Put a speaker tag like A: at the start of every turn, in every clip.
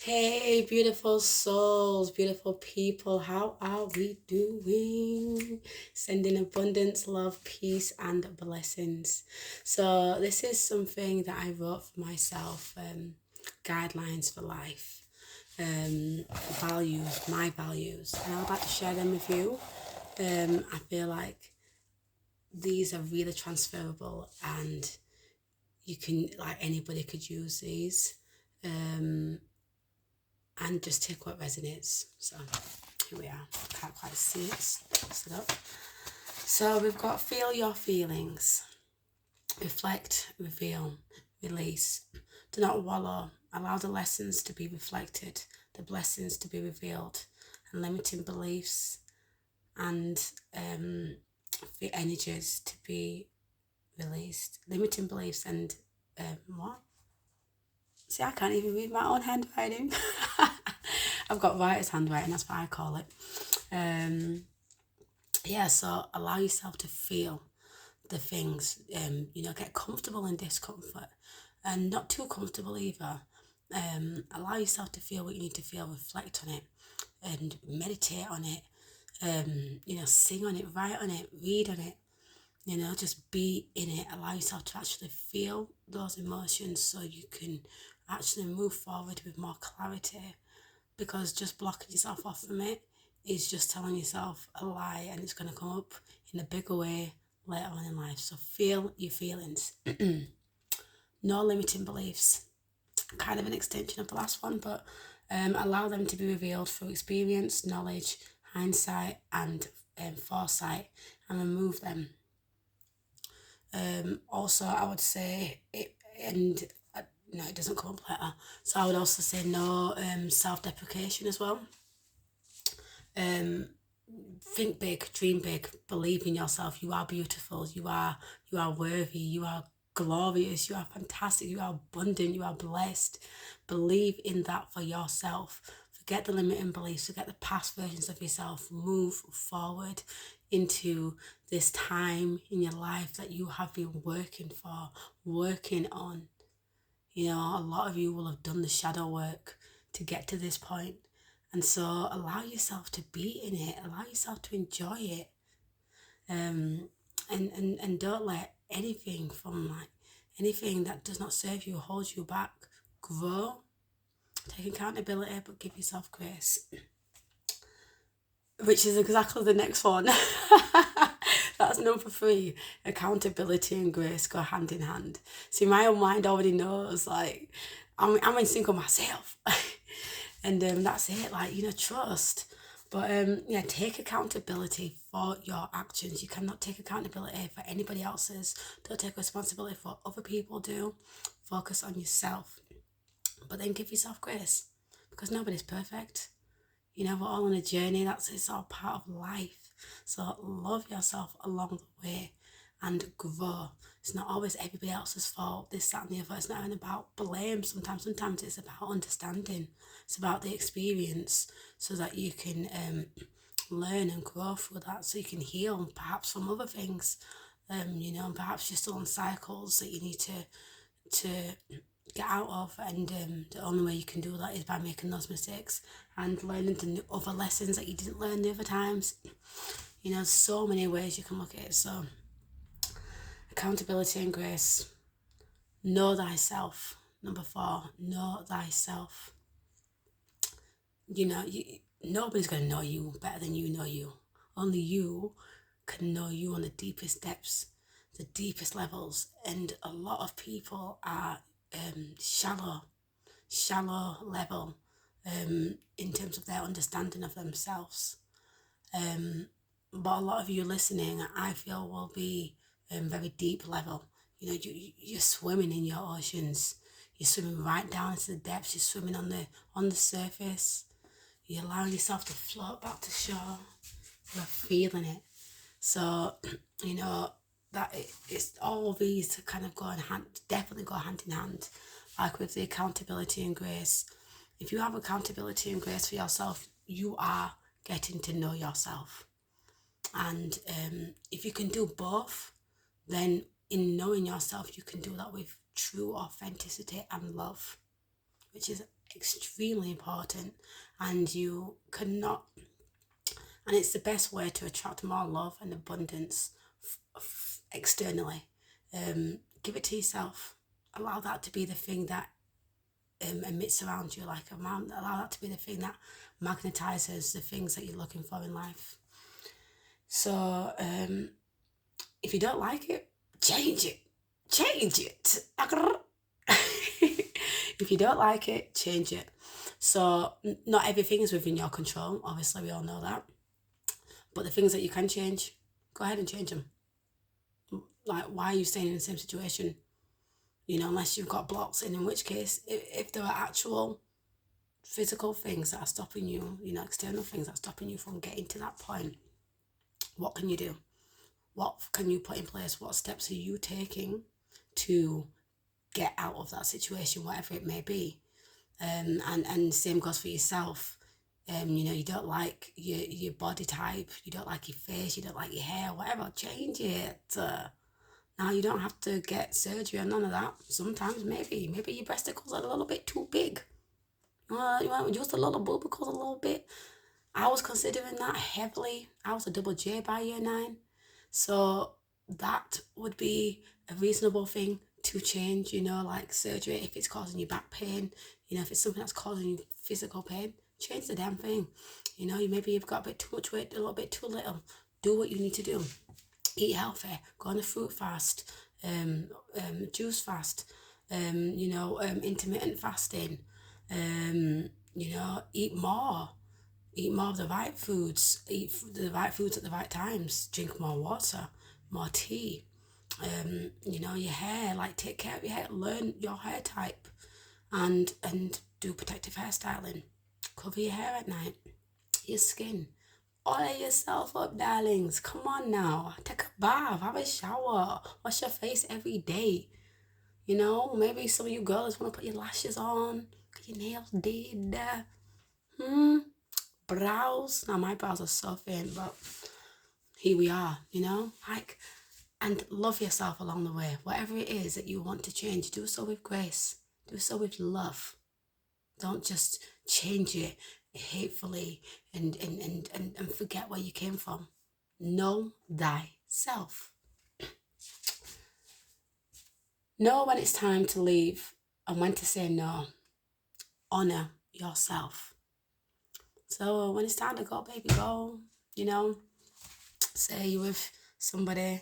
A: Hey, beautiful souls, beautiful people, how are we doing? Sending abundance, love, peace, and blessings. So, this is something that I wrote for myself, guidelines for life, values, my values, and I'd like to share them with you. I feel like these are really transferable and you can, like, anybody could use these. And just take what resonates. So here we are. Can't quite see it. Sit up. So we've got feel your feelings, reflect, reveal, release. Do not wallow. Allow the lessons to be reflected, the blessings to be revealed, and limiting beliefs and the energies to be released. Limiting beliefs and what? See, I can't even read my own handwriting. I've got writer's handwriting, that's what I call it. Yeah, so allow yourself to feel the things, get comfortable in discomfort and not too comfortable either. Allow yourself to feel what you need to feel, reflect on it and meditate on it, sing on it, write on it, read on it, just be in it. Allow yourself to actually feel those emotions so you can actually move forward with more clarity, because just blocking yourself off from it is just telling yourself a lie, and it's going to come up in a bigger way later on in life. So feel your feelings. No limiting beliefs, kind of an extension of the last one, but allow them to be revealed through experience, knowledge, hindsight, and foresight, and remove them. Also, I would say it, and no, it doesn't come up later. So I would also say no self-deprecation as well. Think big, dream big, believe in yourself. You are beautiful. You are worthy. You are glorious. You are fantastic. You are abundant. You are blessed. Believe in that for yourself. Forget the limiting beliefs. Forget the past versions of yourself. Move forward into this time in your life that you have been working for, working on. A lot of you will have done the shadow work to get to this point. And so allow yourself to be in it, allow yourself to enjoy it. And don't let anything that does not serve you hold you back. Grow, take accountability, but give yourself grace. Which is exactly the next one. That's number 3. Accountability and grace go hand in hand. See, my own mind already knows, like, I'm in sync with myself. And that's it, like, trust. But take accountability for your actions. You cannot take accountability for anybody else's. Don't take responsibility for what other people do. Focus on yourself. But then give yourself grace, because nobody's perfect. We're all on a journey. It's all part of life. So love yourself along the way and grow. It's not always everybody else's fault, this, that, and the other. It's not even about blame sometimes. Sometimes it's about understanding. It's about the experience so that you can learn and grow through that, so you can heal perhaps from other things. And perhaps you're still on cycles that you need to get out of, and the only way you can do that is by making those mistakes and learning the other lessons that you didn't learn the other times. So many ways you can look at it. So accountability and grace. Know thyself. Number 4, know thyself. Nobody's going to know you better than you know you. Only you can know you on the deepest depths, the deepest levels. And a lot of people are shallow level in terms of their understanding of themselves. But a lot of you listening, I feel, will be very deep level. You're swimming in your oceans. You're swimming right down into the depths. You're swimming on the surface. You're allowing yourself to float back to shore. You're feeling it. So, that it's all these to kind of definitely go hand in hand, like with the accountability and grace. If you have accountability and grace for yourself, you are getting to know yourself. And if you can do both, then in knowing yourself, you can do that with true authenticity and love, which is extremely important, and you cannot, and it's the best way to attract more love and abundance externally. Give it to yourself. Allow that to be the thing that emits around you, like allow that to be the thing that magnetizes the things that you're looking for in life. So if you don't like it, change it. Change it. If you don't like it, change it. So not everything is within your control. Obviously, we all know that. But the things that you can change, go ahead and change them. Like, why are you staying in the same situation? You know, unless you've got blocks. And in which case, if there are actual physical things that are stopping you, you know, external things that are stopping you from getting to that point, what can you do? What can you put in place? What steps are you taking to get out of that situation, whatever it may be? And same goes for yourself. You know, you don't like your body type, you don't like your face, you don't like your hair, whatever, change it. Now, you don't have to get surgery or none of that. Sometimes maybe your breasticles are a little bit too big. You want just a little bulbicles a little bit. I was considering that heavily. I was a double J by year 9. So that would be a reasonable thing to change, you know, like surgery. If it's causing you back pain, you know, if it's something that's causing you physical pain, change the damn thing. You know, you've got a bit too much weight, a little bit too little. Do what you need to do. Eat healthy. Go on a fruit fast, juice fast, intermittent fasting. You know, eat more of the right foods, eat the right foods at the right times, drink more water, more tea. You know, your hair, like, take care of your hair, learn your hair type, and do protective hairstyling. Cover your hair at night, your skin. Oil yourself up, darlings. Come on now. Take a bath, have a shower, wash your face every day. You know, maybe some of you girls want to put your lashes on, get your nails did. Brows. Now, my brows are so thin, but here we are, you know, like, and love yourself along the way. Whatever it is that you want to change, do so with grace, do so with love. Don't just change it hatefully and forget where you came from. Know thyself. Know when it's time to leave and when to say no. Honor yourself. So when it's time to go, baby, go. You know, say you're with somebody,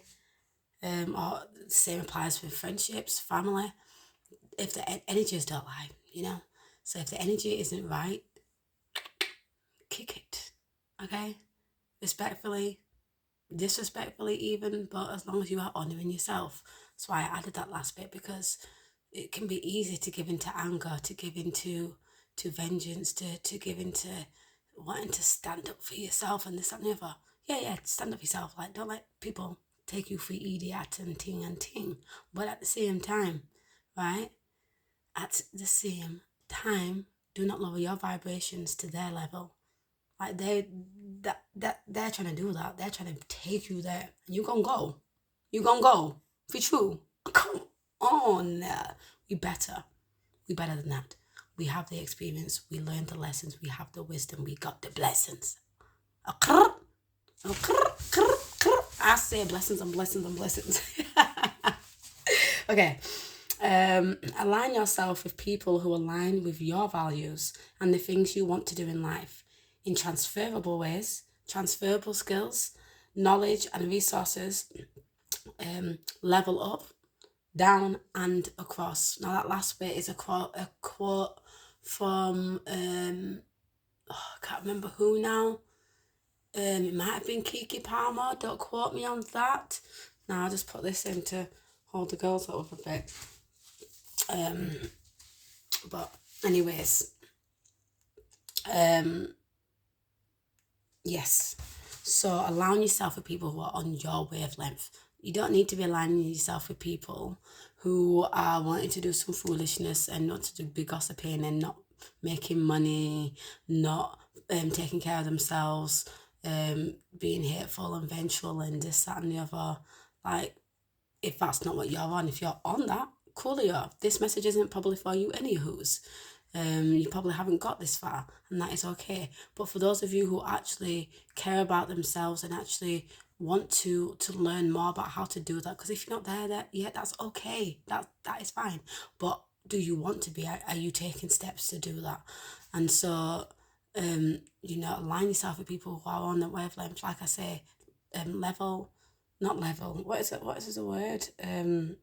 A: or the same applies with friendships, family. If the energies don't lie, you know. So if the energy isn't right, kick it, okay? Respectfully, disrespectfully even, but as long as you are honouring yourself. That's why I added that last bit, because it can be easy to give into anger, to give into vengeance, to give into wanting to stand up for yourself and this and the other. Yeah, stand up for yourself. Like, don't let people take you for idiot and ting. But at the same time, right? At the same time, do not lower your vibrations to their level. Like, they're trying to do that. They're trying to take you there. And you gonna go. You gonna go. For true. Come on. We better than that. We have the experience. We learned the lessons. We have the wisdom. We got the blessings. I say blessings and blessings and blessings. Okay. Align yourself with people who align with your values and the things you want to do in life in transferable ways, transferable skills, knowledge and resources. Level up, down and across. Now, that last bit is a quote from I can't remember who now. It might have been Kiki Palmer. Don't quote me on that. Now, I'll just put this in to hold the girls up a bit. But anyways, yes. So allowing yourself with people who are on your wavelength. You don't need to be aligning yourself with people who are wanting to do some foolishness and not to be gossiping and not making money, not taking care of themselves, being hateful and vengeful and this, that and the other. Like, if that's not what you're on, if you're on that, cool you off. This message isn't probably for you anywho's. You probably haven't got this far, and that is okay. But for those of you who actually care about themselves and actually want to learn more about how to do that, because if you're not there yet, that's okay. That is fine. But do you want to be? Are you taking steps to do that? And so, align yourself with people who are on the wavelength. Like I say, not level. What is it? What is the word? Can't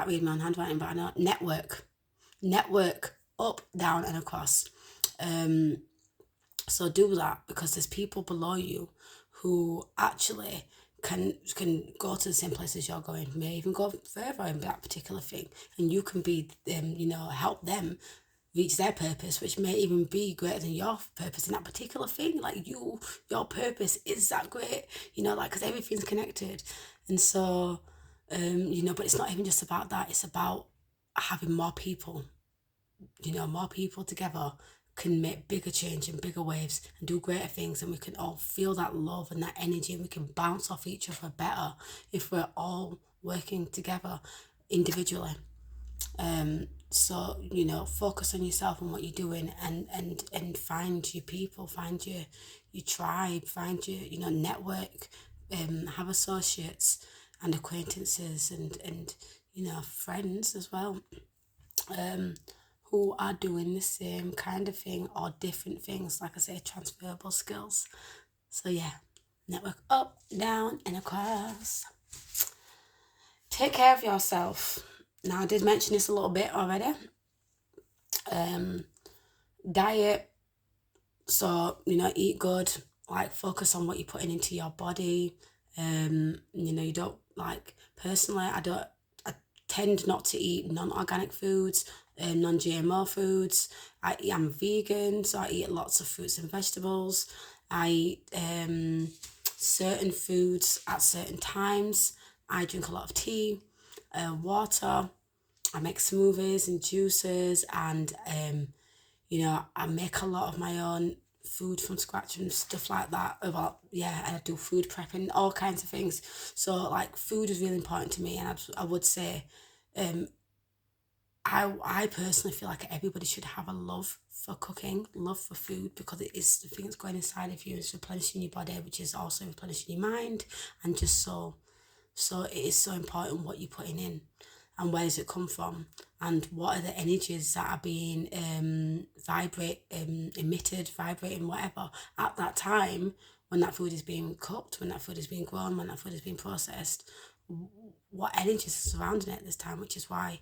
A: read my own handwriting, but I know network up, down, and across. So do that, because there's people below you who actually can go to the same places you're going, may even go further in that particular thing, and you can be help them reach their purpose, which may even be greater than your purpose in that particular thing. Like your purpose is that great, because everything's connected. And so but it's not even just about that. It's about having more people. More people together can make bigger change and bigger waves and do greater things, and we can all feel that love and that energy, and we can bounce off each other better if we're all working together individually. So focus on yourself and what you're doing, and find your people, find your tribe, find your network, have associates and acquaintances and friends as well, who are doing the same kind of thing or different things. Like I say, transferable skills. So yeah, network up, down, and across. Take care of yourself. Now, I did mention this a little bit already. Diet. So, eat good. Like, focus on what you're putting into your body. You don't, personally, I tend not to eat non-organic foods, non-GMO foods. I'm vegan, so I eat lots of fruits and vegetables. I eat certain foods at certain times. I drink a lot of tea, water. I make smoothies and juices, and I make a lot of my own food from scratch and stuff like that. I do food prepping, all kinds of things. So food is really important to me, and I would say, I personally feel like everybody should have a love for cooking, love for food, because it is the thing that's going inside of you. It's replenishing your body, which is also replenishing your mind and just soul. So it is so important what you're putting in, and where does it come from, and what are the energies that are being emitted, vibrating, whatever, at that time when that food is being cooked, when that food is being grown, when that food is being processed. What energies are surrounding it at this time, which is why,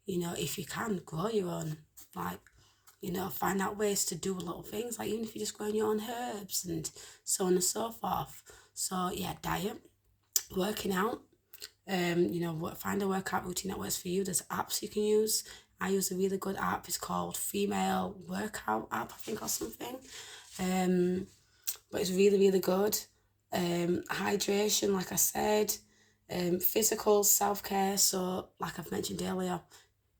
A: if you can, grow your own, find out ways to do little things, even if you're just growing your own herbs and so on and so forth. So yeah, diet, working out, find a workout routine that works for you. There's apps you can use. I use a really good app. It's called Female Workout App, I think, or something. But it's really, really good. Hydration, like I said, physical self-care. So like I've mentioned earlier,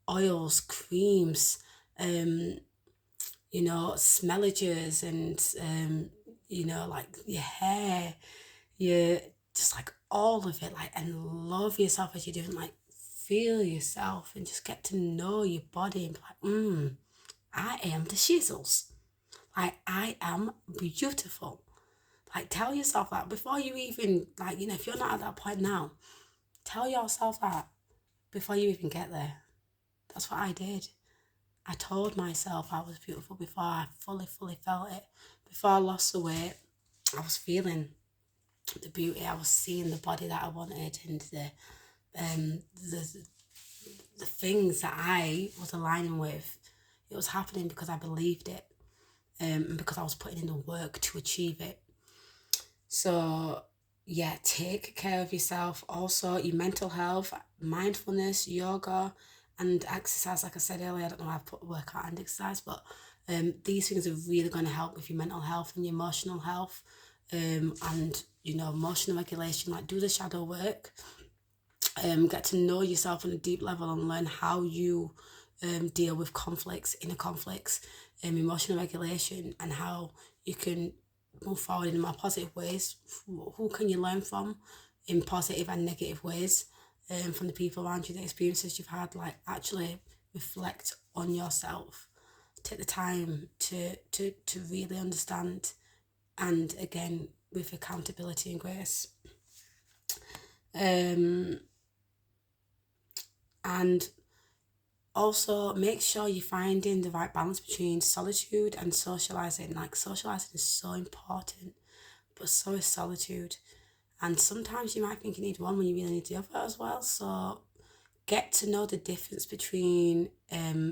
A: oils, creams, smellages, and your hair, your just all of it, and love yourself as you're doing, feel yourself and just get to know your body and be I am the shizzles. I am beautiful. Tell yourself that before you even, if you're not at that point now, tell yourself that before you even get there. That's what I did. I told myself I was beautiful before I fully felt it. Before I lost the weight, I was feeling the beauty. I was seeing the body that I wanted, and the things that I was aligning with. It was happening because I believed it, and because I was putting in the work to achieve it. So yeah, take care of yourself. Also, your mental health, mindfulness, yoga, and exercise. Like I said earlier, I don't know why I put workout and exercise, but these things are really going to help with your mental health and your emotional health, and emotional regulation. Do the shadow work, get to know yourself on a deep level, and learn how you deal with conflicts, inner conflicts, emotional regulation, and how you can move forward in more positive ways. Who can you learn from in positive and negative ways? from the people around you, the experiences you've had. Like, actually reflect on yourself. Take the time to really understand, and again, with accountability and grace. And also make sure you're finding the right balance between solitude and socializing. Like, socializing is so important, but so is solitude. And sometimes you might think you need one when you really need the other as well. So get to know the difference between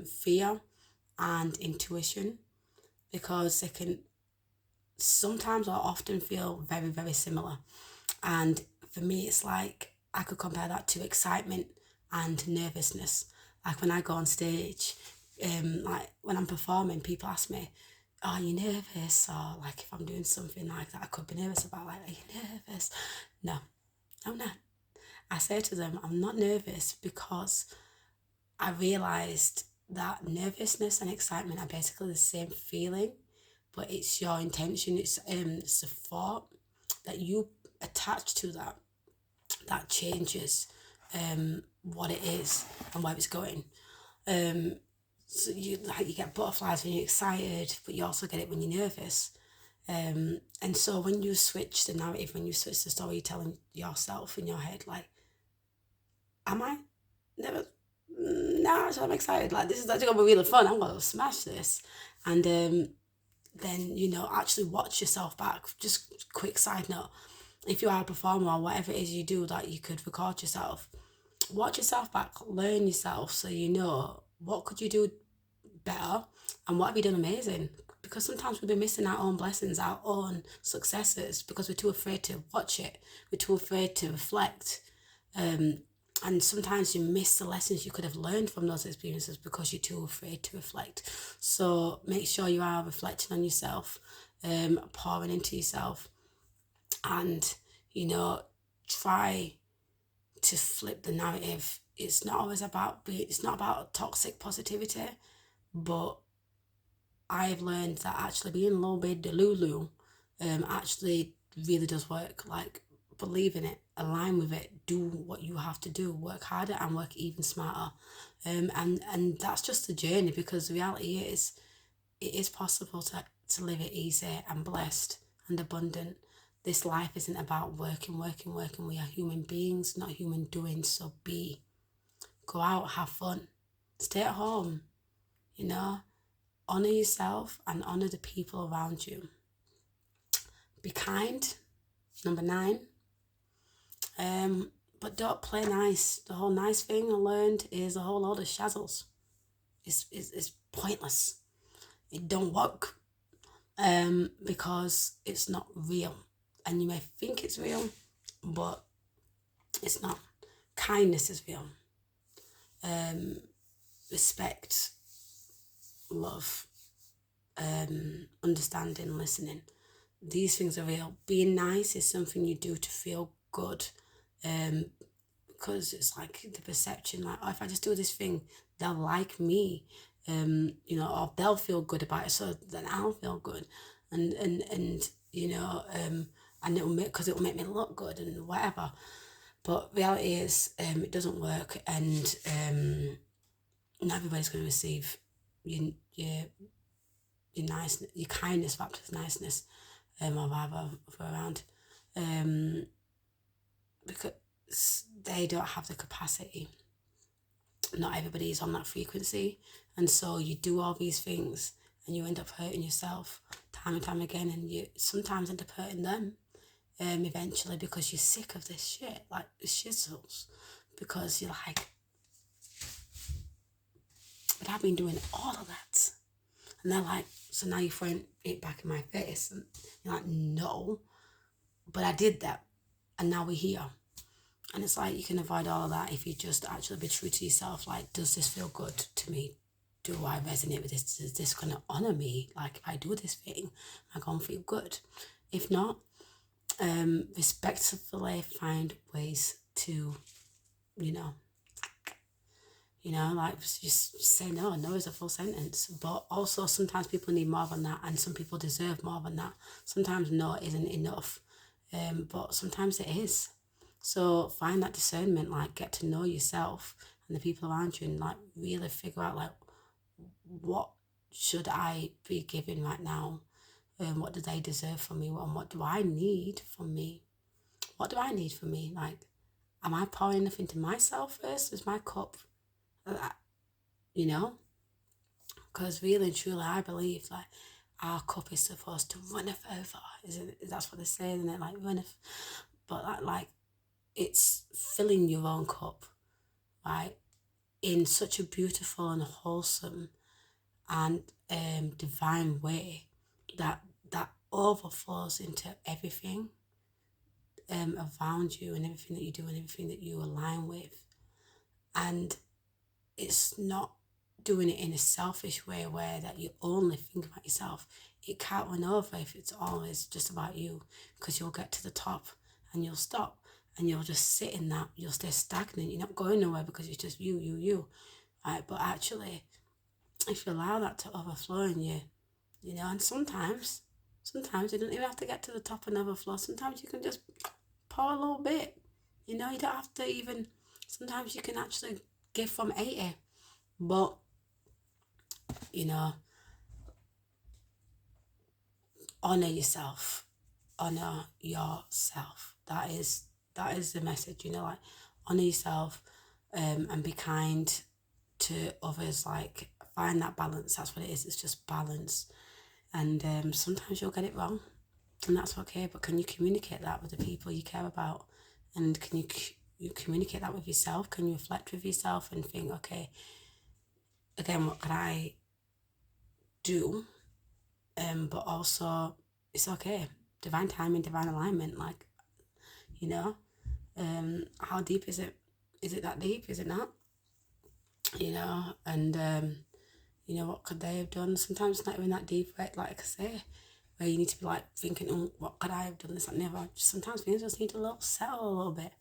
A: fear and intuition, because they can sometimes or often feel very, very similar. And for me, it's like I could compare that to excitement and nervousness. Like when I go on stage, like when I'm performing, people ask me, "Are you nervous?" Or like if I'm doing something like that, I could be nervous about. Like, "Are you nervous?" No, I'm not. I say to them, I'm not nervous, because I realised that nervousness and excitement are basically the same feeling, but it's your intention. It's the thought that you attach to that changes what it is and where it's going. So you get butterflies when you're excited, but you also get it when you're nervous. And so when you switch the narrative, when you switch the story you're telling yourself in your head, like, am I never? Nah, so I'm excited. Like, this is actually gonna be really fun. I'm gonna smash this, and then actually watch yourself back. Just quick side note: if you are a performer or whatever it is you do, that you could record yourself, watch yourself back, learn yourself, so you know what could you do better and what have you done amazing. Because sometimes we've been missing our own blessings, our own successes, because we're too afraid to watch it. We're too afraid to reflect. And sometimes you miss the lessons you could have learned from those experiences because you're too afraid to reflect. So make sure you are reflecting on yourself, pouring into yourself, and try to flip the narrative. It's not always about it's not about toxic positivity, but I've learned that actually being a little bit delulu actually really does work. Like, believe in it, align with it, do what you have to do, work harder and work even smarter. And that's just the journey, because the reality is it is possible to live it easy and blessed and abundant. This life isn't about working. We are human beings, not human doings. So go out, have fun, stay at home, honor yourself and honor the people around you. Be kind, number 9. But don't play nice. The whole nice thing I learned is a whole load of shazzles. It's pointless. It don't work. Because it's not real. And you may think it's real, but it's not. Kindness is real. Respect, love, understanding, listening. These things are real. Being nice is something you do to feel good. Because it's like the perception, like, oh, if I just do this thing, they'll like me. Or they'll feel good about it, so then I'll feel good. And it'll make me look good and whatever. But reality is, it doesn't work, and not everybody's going to receive your nice, your kindness wrapped as niceness, or rather around, because they don't have the capacity. Not everybody is on that frequency, and so you do all these things and you end up hurting yourself time and time again, and you sometimes end up hurting them eventually, because you're sick of this shit, like the shizzles, because you're like, but I've been doing all of that, and they're like, so now you're throwing it back in my face, and you're like, no, but I did that, and now we're here. And it's like, you can avoid all of that if you just actually be true to yourself. Like, does this feel good to me? Do I resonate with this? Is this going to honour me? Like, if I do this thing, am I going to feel good? If not, respectfully find ways to, like, just say no. No is a full sentence. But also sometimes people need more than that, and some people deserve more than that. Sometimes no isn't enough, but sometimes it is. So find that discernment, like get to know yourself and the people around you, and like really figure out like what should I be giving right now, and what do they deserve from me, and what do I need from me? What do I need from me? Like, am I pouring enough into myself first? Is my cup, you know? Because really and truly, I believe like our cup is supposed to runneth over. That's what they say, isn't it? Like runneth, but like it's filling your own cup, right? In such a beautiful and wholesome and divine way that overflows into everything around you, and everything that you do and everything that you align with. And it's not doing it in a selfish way where that you only think about yourself. It can't run over if it's always just about you, because you'll get to the top and you'll stop and you'll just sit in that. You'll stay stagnant. You're not going nowhere because it's just you. Right? But actually, if you allow that to overflow in you, and sometimes you don't even have to get to the top and overflow. Sometimes you can just pour a little bit. You don't have to even, sometimes you can actually give from 80. But, honor yourself. Honor yourself. That is the message, like honor yourself, and be kind to others. Like find that balance. That's what it is. It's just balance. And sometimes you'll get it wrong, and that's okay. But can you communicate that with the people you care about? And can you communicate that with yourself? Can you reflect with yourself and think, okay, again, what can I do? But also, it's okay. Divine timing, divine alignment. Like, how deep is it? Is it that deep? Is it not? And what could they have done? Sometimes it's not even that deep, right? Like I say, where you need to be like thinking, oh, what could I have done? This, that, never. Sometimes things just need to settle a little bit,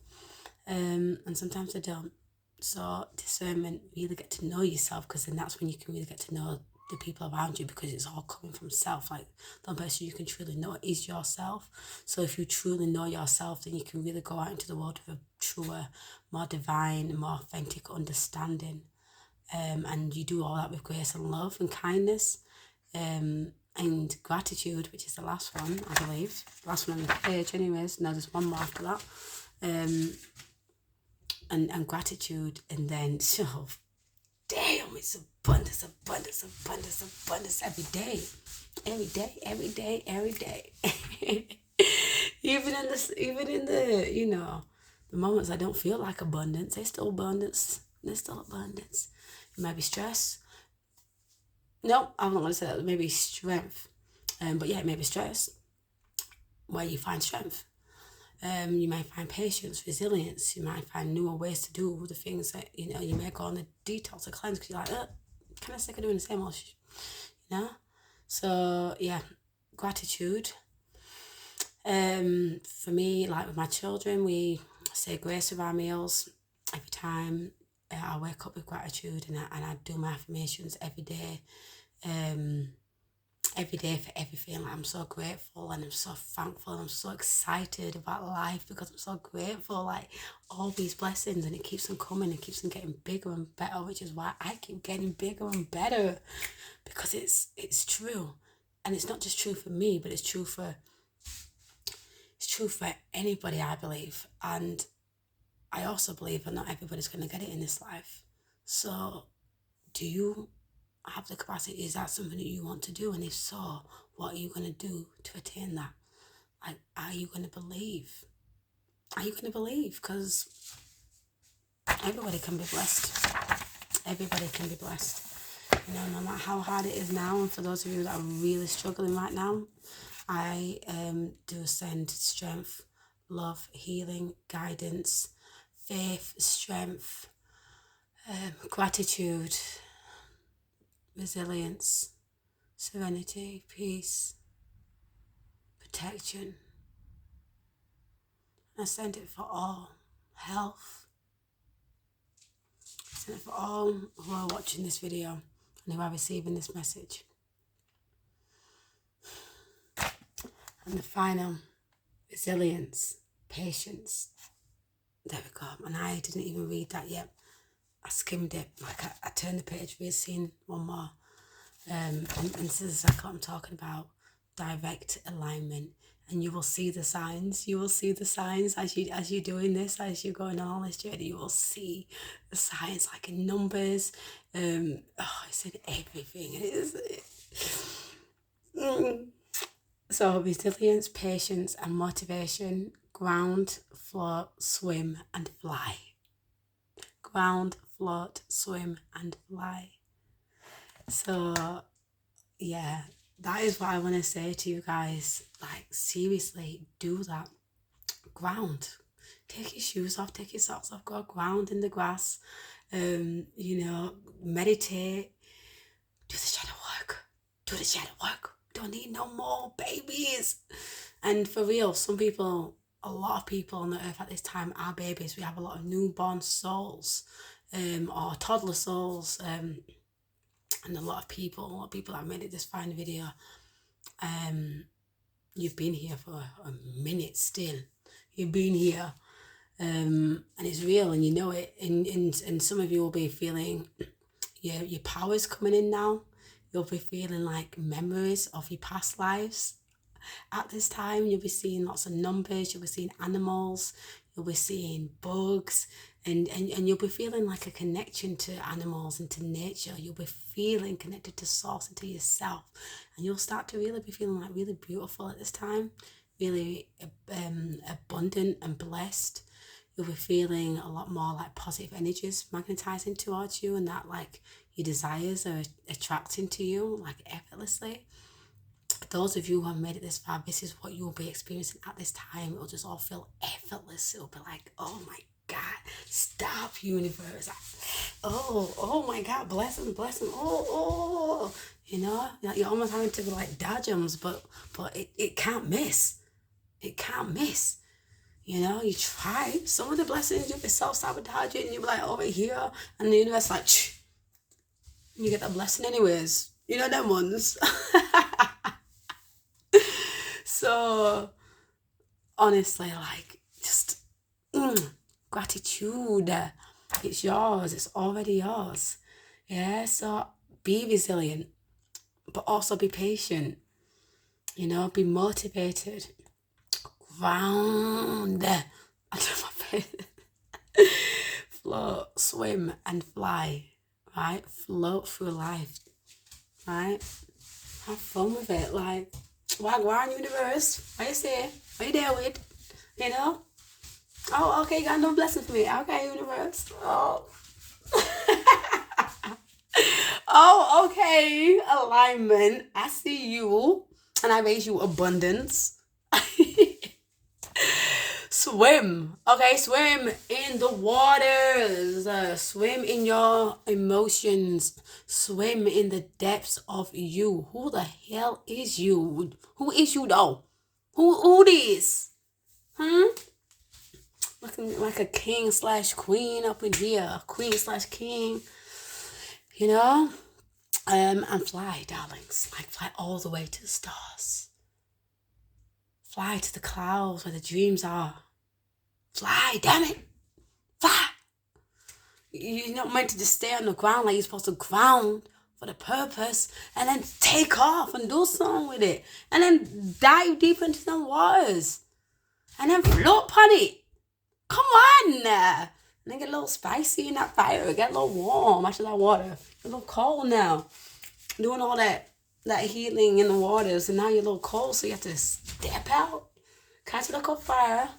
A: and sometimes they don't. So discernment, really get to know yourself, because then that's when you can really get to know the people around you, because it's all coming from self. Like the person you can truly know is yourself. So if you truly know yourself, then you can really go out into the world with a truer, more divine, more authentic understanding. And you do all that with grace and love and kindness, and gratitude, which is the last one, I believe. The last one on the page anyways. No, there's one more after that. And gratitude, and then damn, it's abundance every day. Even in the the moments I don't feel like abundance, there's still abundance. It might be stress. No, I'm not gonna say that. Maybe strength. But yeah, maybe stress where you find strength. You might find patience, resilience. You might find newer ways to do the things that, you may go on a detox, a cleanse, because you're like, kind of sick of doing the same old shit, So, yeah, gratitude. For me, like with my children, we say grace with our meals every time. I wake up with gratitude, and I do my affirmations every day. Every day for everything. Like, I'm so grateful and I'm so thankful and I'm so excited about life, because I'm so grateful, like all these blessings, and it keeps them coming, it keeps them getting bigger and better, which is why I keep getting bigger and better, because it's true. And it's not just true for me, but it's true for anybody, I believe. And I also believe that not everybody's going to get it in this life. So do you have the capacity? Is that something that you want to do? And if so, what are you going to do to attain that? Like, are you going to believe? Because everybody can be blessed. Everybody can be blessed. No matter how hard it is now. And for those of you that are really struggling right now, I do send strength, love, healing, guidance, faith, strength, gratitude, resilience, serenity, peace, protection. I send it for all. Health. I send it for all who are watching this video and who are receiving this message. And the final, resilience, patience, There we go. And I didn't even read that yet. I skimmed it. Like I turned the page, we've seen one more. And this is exactly what I'm talking about. Direct alignment. And you will see the signs. You will see the signs as you're doing this, as you're going on this journey. You will see the signs, like in numbers. It's in everything. It is. So resilience, patience, and motivation. Ground, float, swim, and fly. Ground, float, swim, and fly. So yeah, that is what I want to say to you guys. Like, seriously, do that. Ground. Take your shoes off, take your socks off, go ground in the grass. Meditate. Do the shadow work. Do the shadow work. Don't need no more babies. And for real, a lot of people on the earth at this time are babies. We have a lot of newborn souls, or toddler souls, and a lot of people that made it this far in the video, you've been here for a minute still. You've been here, and it's real, and you know it. And some of you will be feeling your power's coming in now. You'll be feeling like memories of your past lives. At this time, you'll be seeing lots of numbers, you'll be seeing animals, you'll be seeing bugs, and you'll be feeling like a connection to animals and to nature. You'll be feeling connected to source and to yourself. And you'll start to really be feeling like really beautiful at this time, really abundant and blessed. You'll be feeling a lot more like positive energies magnetizing towards you, and that like your desires are attracting to you like effortlessly. Those of you who have made it this far, this is what you'll be experiencing at this time. It'll just all feel effortless. It'll be like, oh my God, stop, universe. Oh my God, blessing. Oh. You're almost having to be like dodgems, but it can't miss. It can't miss. You try. Some of the blessings you'll be self-sabotaging and you'll be like over here, and the universe like, shh. You get that blessing anyways. You know them ones. So honestly, like, just gratitude. It's yours. It's already yours. Yeah. So be resilient, but also be patient. Be motivated. Ground. I don't know my float, swim, and fly. Right? Float through life. Right? Have fun with it. Like, wagwan universe. What you say? What you there with? Oh, okay, you got no blessing for me. Okay, universe. Oh. Oh, okay. Alignment. I see you. And I raise you abundance. Swim. Okay, swim in the waters. Swim in your emotions. Swim in the depths of you. Who the hell is you? Who is you though? Who this? Looking like a king/queen up in here. Queen/king. And fly, darlings. Like, fly all the way to the stars. Fly to the clouds where the dreams are. Fly, damn it. Fly. You're not meant to just stay on the ground. Like, you're supposed to ground for the purpose and then take off and do something with it. And then dive deep into the waters. And then float upon it. Come on. And then get a little spicy in that fire. Get a little warm after that water. Get a little cold now. Doing all that healing in the waters. And now you're a little cold, so you have to step out. Catch a little fire.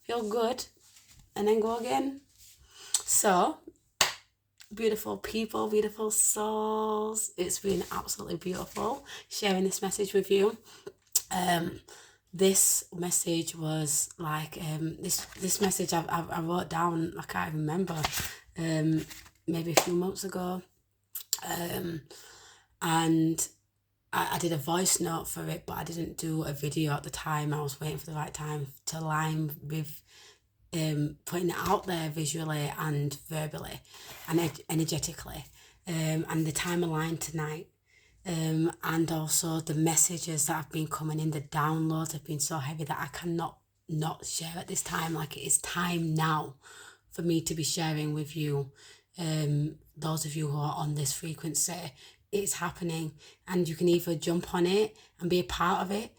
A: Feel good. And then go again. So, beautiful people, beautiful souls. It's been absolutely beautiful sharing this message with you. This message was like, this message I wrote down, I can't remember, maybe a few months ago. And I did a voice note for it, but I didn't do a video at the time. I was waiting for the right time to align with putting it out there visually and verbally and energetically. And the time aligned tonight. And also the messages that have been coming in, the downloads have been so heavy that I cannot not share at this time. Like, it is time now for me to be sharing with you. Those of you who are on this frequency, it's happening, and you can either jump on it and be a part of it,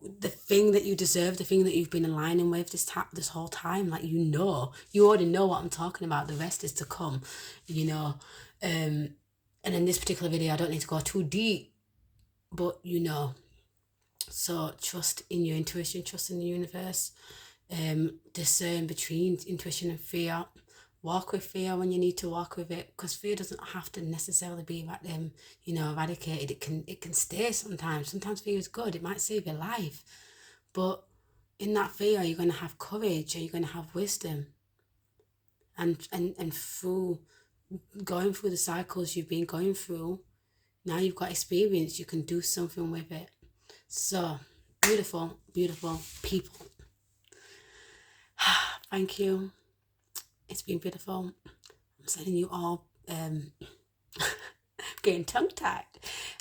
A: the thing that you deserve, the thing that you've been aligning with this whole time. Like, you already know what I'm talking about. The rest is to come, you know. And in this particular video, I don't need to go too deep, but so trust in your intuition, trust in the universe, discern between intuition and fear. Walk with fear when you need to walk with it, because fear doesn't have to necessarily be eradicated. It can stay sometimes. Sometimes fear is good. It might save your life. But in that fear, you're going to have courage, or you're going to have wisdom. And through going through the cycles you've been going through, now you've got experience, you can do something with it. So, beautiful, beautiful people. Thank you. It's been beautiful. I'm sending you all, getting tongue-tied.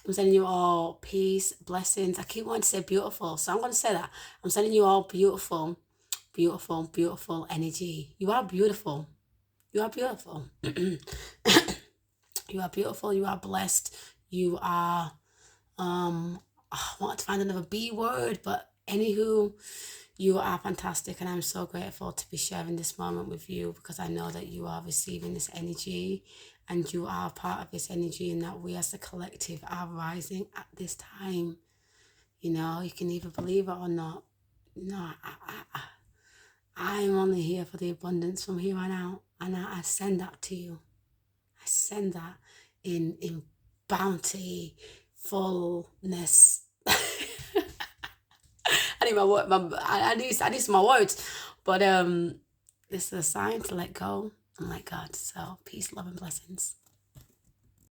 A: I'm sending you all peace, blessings. I keep wanting to say beautiful, so I'm going to say that. I'm sending you all beautiful, beautiful, beautiful energy. You are beautiful. You are beautiful. You are beautiful. You are blessed. You are, I wanted to find another B word, but anywho, you are fantastic, and I'm so grateful to be sharing this moment with you, because I know that you are receiving this energy and you are part of this energy, and that we as a collective are rising at this time. You can either believe it or not. I'm only here for the abundance from here on out, and I send that to you. I send that in bounty, fullness. I need my word. I need some more words, but this is a sign to let go and let God. So peace, love, and blessings.